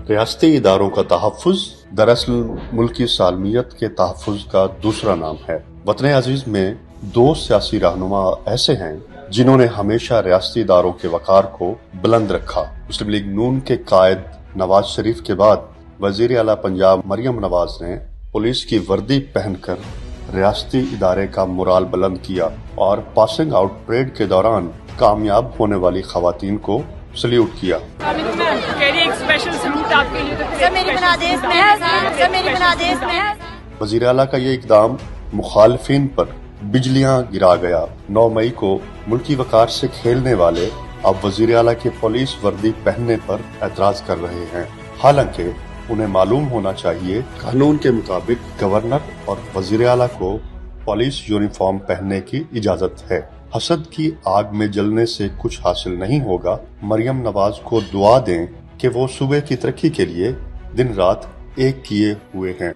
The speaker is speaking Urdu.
ریاستی اداروں کا تحفظ دراصل ملکی سالمیت کے تحفظ کا دوسرا نام ہے۔ وطن عزیز میں دو سیاسی رہنما ایسے ہیں جنہوں نے ہمیشہ ریاستی اداروں کے وقار کو بلند رکھا۔ مسلم لیگ نون کے قائد نواز شریف کے بعد وزیر اعلیٰ پنجاب مریم نواز نے پولیس کی وردی پہن کر ریاستی ادارے کا مورال بلند کیا اور پاسنگ آؤٹ پریڈ کے دوران کامیاب ہونے والی خواتین کو سلیوٹ کیا۔ وزیر اعلیٰ کا یہ اقدام مخالفین پر بجلیاں گرا گیا۔ 9 مئی کو ملکی وقار سے کھیلنے والے اب وزیر اعلیٰ کے پولیس وردی پہننے پر اعتراض کر رہے ہیں، حالانکہ انہیں معلوم ہونا چاہیے قانون کے مطابق گورنر اور وزیر اعلیٰ کو پولیس یونیفارم پہننے کی اجازت ہے۔ حسد کی آگ میں جلنے سے کچھ حاصل نہیں ہوگا۔ مریم نواز کو دعا دیں کہ وہ صوبے کی ترقی کے لیے دن رات ایک کیے ہوئے ہیں۔